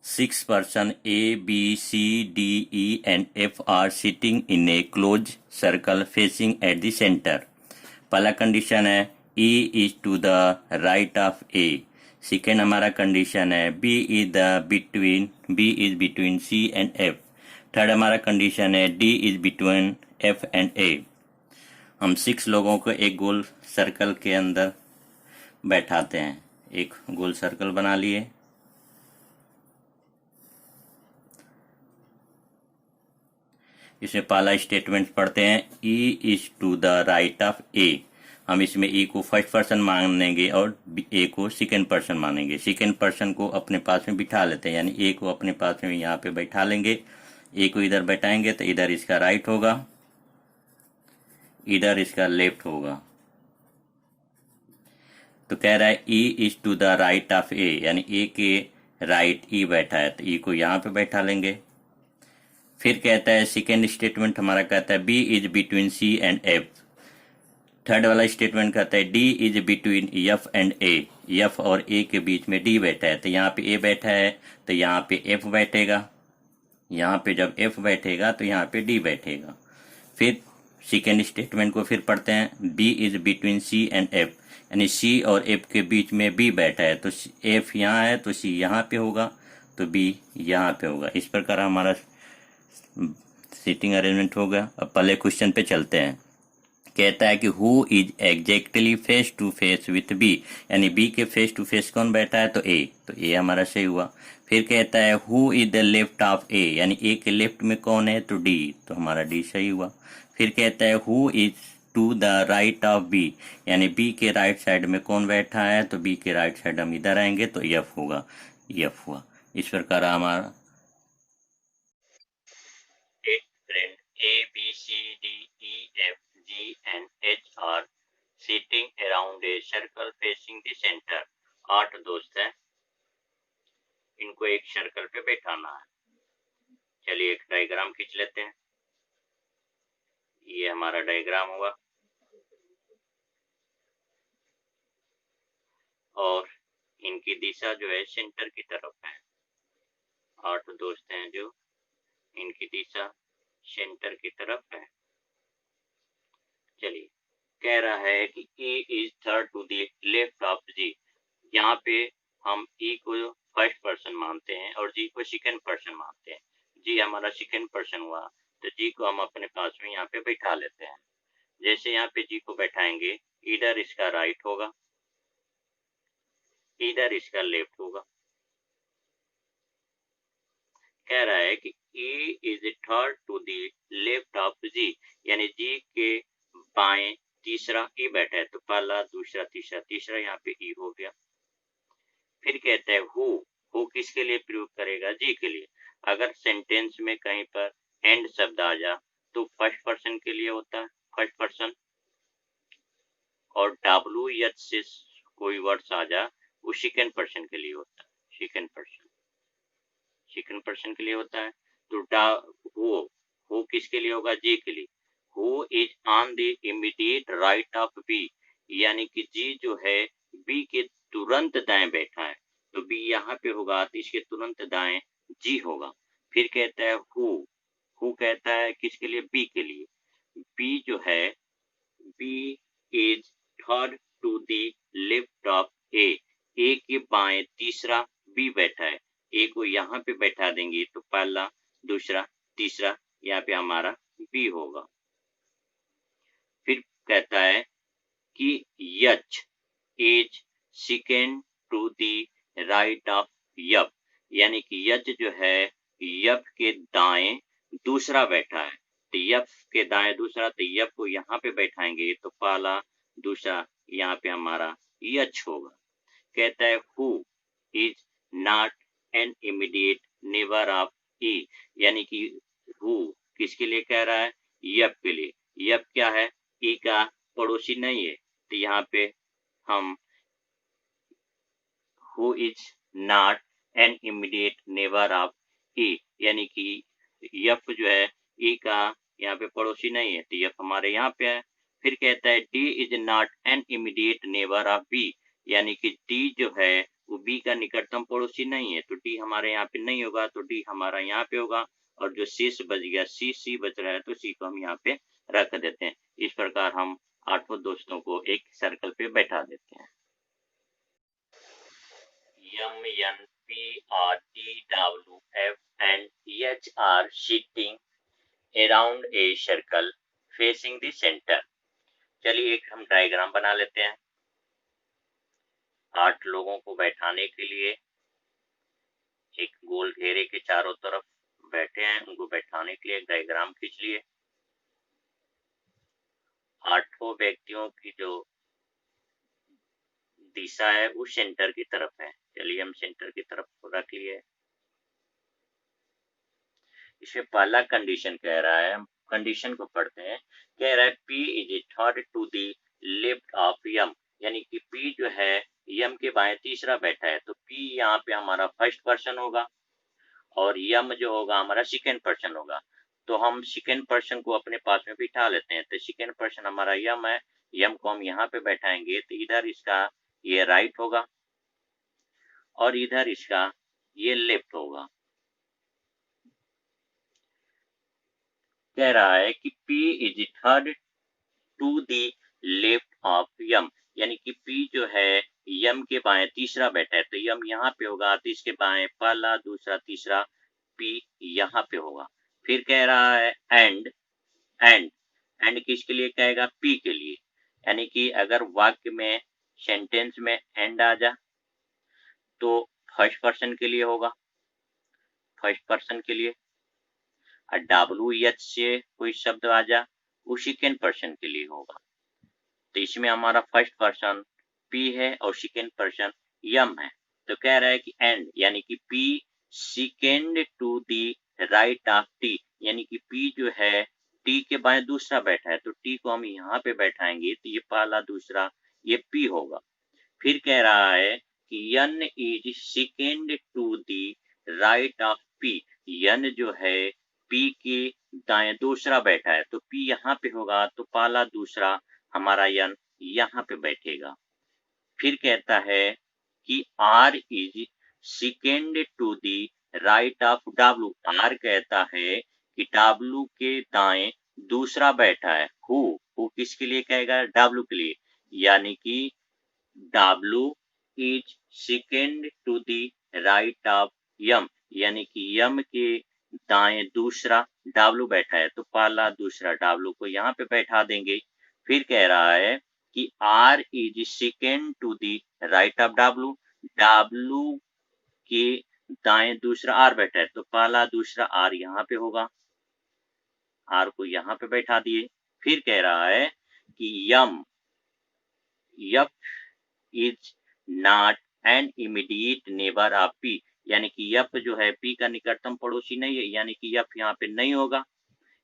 Six person A, B, C, D, E and F are sitting in a closed circle facing at the center. पहला condition है E is to the right of A. Second हमारा condition है B is between C and F. Third हमारा condition है D is between F and A. हम 6 लोगों को एक गोल सर्कल के अंदर बैठाते हैं. एक गोल सर्कल बना लिए. इसमें पहला स्टेटमेंट पढ़ते हैं E is to the right of A. हम इसमें E को फर्स्ट पर्सन मानेंगे और A को सेकेंड पर्सन मानेंगे. सेकेंड पर्सन को अपने पास में बिठा लेते हैं, यानी A को अपने पास में यहाँ पे बैठा लेंगे. A को इधर बैठाएंगे तो इधर इसका राइट होगा, इधर इसका लेफ्ट होगा. तो कह रहा है E is to the right of A, यानी A के राइट E बैठा है तो E को यहाँ पे बैठा लेंगे. फिर कहता है सेकेंड स्टेटमेंट हमारा कहता है B is between C and F. Third वाला स्टेटमेंट कहता है D is between F and A. F और A के बीच में D बैठा है, तो यहाँ पे A बैठा है तो यहाँ पे F बैठेगा. यहाँ पे जब F बैठेगा तो यहाँ पे D बैठेगा. फिर सेकेंड स्टेटमेंट को फिर पढ़ते हैं B is between C and F, यानी C और F के बीच में B बैठा है तो F यहाँ है तो C यहाँ पे होगा तो B यहाँ पे होगा. इस प्रकार हमारा सीटिंग अरेंजमेंट होगा. अब पहले क्वेश्चन पे चलते हैं. कहता है कि who is exactly face to face with बी, यानी बी के फेस टू फेस कौन बैठा है तो ए हमारा सही हुआ. फिर कहता है who is the left of A, यानी ए के लेफ्ट में कौन है तो डी, तो हमारा डी सही हुआ. फिर कहता है who is to the right of बी, यानी बी के राइट साइड में कौन बैठा है तो बी के राइट साइड हम इधर आएंगे तो एफ होगा, एफ हुआ. इस प्रकार हमारा friend A, B, C, D, E, F, G and H are sitting around a circle facing the center. 8 दोस्त हैं, इनको एक सर्कल पे बैठाना है. चलिए एक डायग्राम खींच लेते हैं. ये हमारा डायग्राम हुआ और इनकी दिशा जो है सेंटर की तरफ है. 8 दोस्त हैं जो इनकी दिशा सेंटर की तरफ है. चलिए कह रहा है कि E is third to the left of G. यहाँ पे हम E को फर्स्ट पर्सन मानते हैं और G को सेकंड पर्सन मानते हैं. G हमारा सेकंड पर्सन हुआ तो G को हम अपने पास में यहाँ पे बैठा लेते हैं. जैसे यहाँ पे G को बैठाएंगे इधर इसका राइट होगा, इधर इसका लेफ्ट होगा. कह रहा है कि E is third to the left of G, यानी G के बाएं तीसरा E बैठा है तो पहला दूसरा तीसरा यहाँ पे E हो गया. फिर कहता है हु किसके लिए प्रयोग करेगा G के लिए. अगर सेंटेंस में कहीं पर एंड शब्द आ जा तो फर्स्ट पर्सन के लिए होता है फर्स्ट पर्सन, और WH से कोई वर्ड्स आ जा वो सेकंड पर्सन के लिए होता है, सेकंड पर्सन के लिए होता है. तो हु किसके लिए होगा G के लिए. Who is on the immediate right of B, यानी कि G जो है B के तुरंत दाएं बैठा है तो B यहाँ पे होगा तो इसके तुरंत दाएं G होगा. फिर कहता है हु कहता है किसके लिए B के लिए. B जो है B is third to the left of A के बाएं तीसरा B बैठा है. A को यहाँ पे बैठा देंगे तो पहला दूसरा तीसरा यहाँ पे हमारा B होगा. फिर कहता है कि H is second to the right of F, यानी कि H जो है F के दाएं दूसरा बैठा है तो F के दाएं दूसरा, तो F को यहाँ पे बैठाएंगे तो पहला दूसरा यहाँ पे हमारा H होगा. कहता है who is not an immediate neighbour of E, यानी कि हु किसके लिए कह रहा है F के लिए. F क्या है E का पड़ोसी नहीं है तो यहाँ पे हम who is not an immediate neighbour of E, यानी कि F जो है E का यहाँ पे पड़ोसी नहीं है तो F हमारे यहाँ पे है. फिर कहता है D is not an immediate neighbour of B, यानी कि D जो है वो बी का निकटतम पड़ोसी नहीं है, तो डी हमारे यहाँ पे नहीं होगा, तो डी हमारा यहाँ पे होगा, और जो शेष बच गया सी बच रहा है, तो सी को हम यहाँ पे रख देते हैं। इस प्रकार हम 8 दोस्तों को एक सर्कल पे बैठा देते हैं। M, N, P, R, T, W, F and H are sitting around a circle facing the center. चलिए एक हम डायग्राम बना लेते हैं। 8 लोगों को बैठाने के लिए एक गोल घेरे के चारों तरफ बैठे हैं, उनको बैठाने के लिए एक डायग्राम खींच लिए। 8 व्यक्तियों की जो दिशा है वो सेंटर की तरफ है। चलिए हम सेंटर की तरफ रख लिए। इसमें पहला कंडीशन कह रहा है, हम कंडीशन को पढ़ते हैं। कह रहा है P is third to the left of M, यानी कि P जो है M के बाएं तीसरा बैठा है, तो P यहाँ पे हमारा फर्स्ट पर्सन होगा और M जो होगा हमारा सेकेंड पर्सन होगा। तो हम सेकेंड पर्सन को अपने पास में बिठा लेते हैं। तो सेकेंड पर्सन हमारा M है, M को हम यहाँ पे बैठाएंगे, तो इधर इसका ये राइट होगा और इधर इसका ये लेफ्ट होगा। कह रहा है कि P is third to the left of M, यानी कि P जो है M के बाएं तीसरा बैठा है, तो M यहाँ पे होगा, तो इसके बाएं पहला दूसरा तीसरा P यहाँ पे होगा। फिर कह रहा है एंड किसके लिए कहेगा? P के लिए, यानी कि अगर वाक्य में सेंटेंस में एंड आ जा तो फर्स्ट पर्सन के लिए होगा, फर्स्ट पर्सन के लिए। और WH से कोई शब्द आ जा वो सेकेंड पर्सन के लिए होगा। तो इसमें हमारा फर्स्ट पर्सन P है और सेकेंड पर्सन M है। तो कह रहा है कि एंड, यानी कि P second to the right of T, यानी कि P जो है T के बाएं दूसरा बैठा है, तो T को हम यहाँ पे बैठाएंगे, तो ये पहला दूसरा ये P होगा। फिर कह रहा है कि N is second to the right of P, N जो है P के दाएं दूसरा बैठा है, तो P यहाँ पे होगा, तो पहला दूसरा हमारा N यहाँ पे बैठेगा। फिर कहता है कि R is second to the right of W, R कहता है कि W के दाएं दूसरा बैठा है। हु किसके लिए कहेगा? W के लिए, यानी कि W is second to the right of M, यानी कि M के दाएं दूसरा W बैठा है, तो पहला दूसरा W को यहाँ पे बैठा देंगे। फिर कह रहा है कि R is second to the right of W के दाएं दूसरा R बैठा है, तो पहला दूसरा R यहाँ पे होगा, R को यहाँ पे बैठा दिए। फिर कह रहा है कि F is not an immediate neighbour of P, यानी कि F जो है P का निकटतम पड़ोसी नहीं है, यानी कि F यहाँ पे नहीं होगा,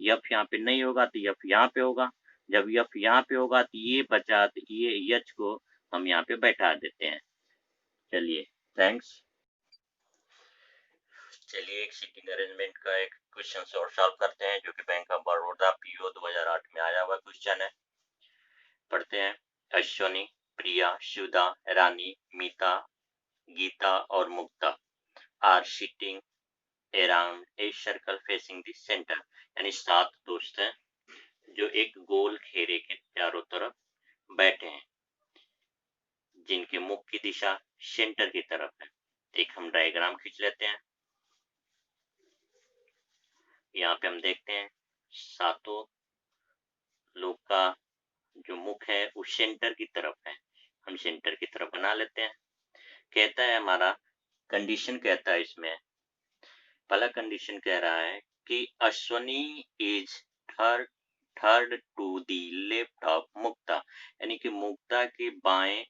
F यहाँ पे नहीं होगा, तो F यहाँ पे होगा। जब F यहाँ पे होगा तो ये बचा, तो ये H को हम यहाँ पे बैठा देते हैं। चलिए थैंक्स। चलिए एक सीटिंग अरेंजमेंट का एक क्वेश्चन और सॉल्व करते हैं, जो कि बैंक ऑफ बड़ौदा PO 2008 में आया हुआ क्वेश्चन है। पढ़ते हैं। अश्वनी, प्रिया, सुधा, रानी, मीता, गीता और Mukta are sitting around a circle facing the centre, यानी 7 दोस्त हैं जो एक गोल घेरे के चारों तरफ बैठे हैं, जिनके मुख की दिशा सेंटर की तरफ है। एक हम डायग्राम खींच लेते हैं। यहाँ पे हम देखते हैं 7 लोग का जो मुख है वो सेंटर की तरफ है। हम सेंटर की तरफ बना लेते हैं। कहता है हमारा कंडीशन, कहता है इसमें पहला कंडीशन कह रहा है कि Ashwani is third to the left of Mukta, यानी कि मुक्ता के बाएं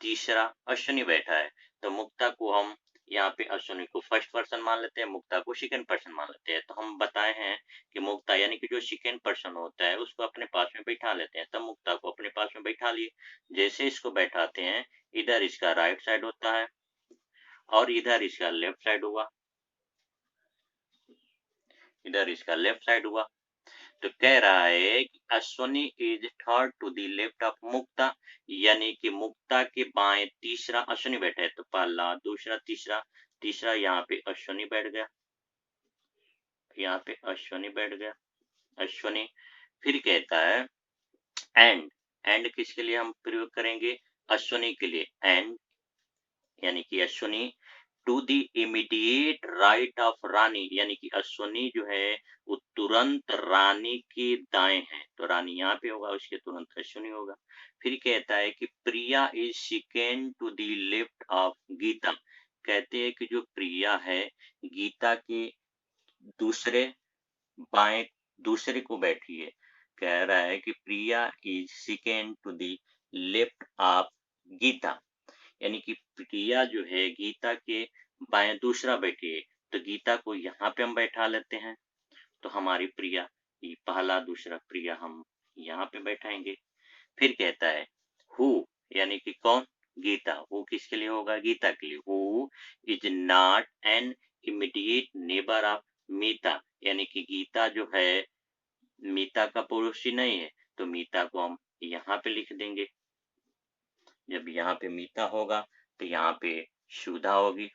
तीसरा अश्वनी बैठा है, तो मुक्ता को हम यहाँ पे अश्वनी को फर्स्ट पर्सन मान लेते हैं, मुक्ता को सेकंड पर्सन मान लेते हैं। तो हम बताए हैं कि मुक्ता यानी कि जो सेकंड पर्सन होता है उसको अपने पास में बैठा लेते हैं, तब मुक्ता को अपने पास में बैठा लिए। जैसे इसको बैठाते हैं, इधर इसका राइट साइड होता है और इधर इसका लेफ्ट साइड हुआ, इधर इसका लेफ्ट साइड हुआ। तो कह रहा है कि Ashwani is third to the left of Mukta, यानी कि मुक्ता के बाएं तीसरा अश्वनी बैठा है। तो पहला, दूसरा, तीसरा, तीसरा यहाँ पे अश्वनी बैठ गया, यहाँ पे अश्वनी बैठ गया, अश्वनी। फिर कहता है एंड, एंड किसके लिए हम प्रयोग करेंगे? अश्वनी के लिए। एंड यानी कि Ashwani to the immediate right of Rani, यानी कि अश्वनी जो है वो तुरंत रानी के दाएं है, तो रानी यहाँ पे होगा, उसके तुरंत अश्वनी होगा। फिर कहता है कि Priya is second to the left of Gita, कहते हैं कि जो प्रिया है गीता के दूसरे बाएं, दूसरे को बैठी है। कह रहा है कि Priya is second to the left of Gita, यानी कि प्रिया जो है गीता के बाएं दूसरा बैठी है, तो गीता को यहाँ पे हम बैठा लेते हैं, तो हमारी प्रिया, ये पहला दूसरा प्रिया हम यहाँ पे बैठाएंगे। फिर कहता है हु, यानी कि कौन? गीता। हु किसके लिए होगा? गीता के लिए। Who is not an immediate neighbour of Mita, यानी कि गीता जो है मीता का पड़ोसी नहीं है, तो मीता को हम यहाँ पे लिख देंगे। जब यहाँ पे मीता होगा तो यहाँ पे सुधा होगी,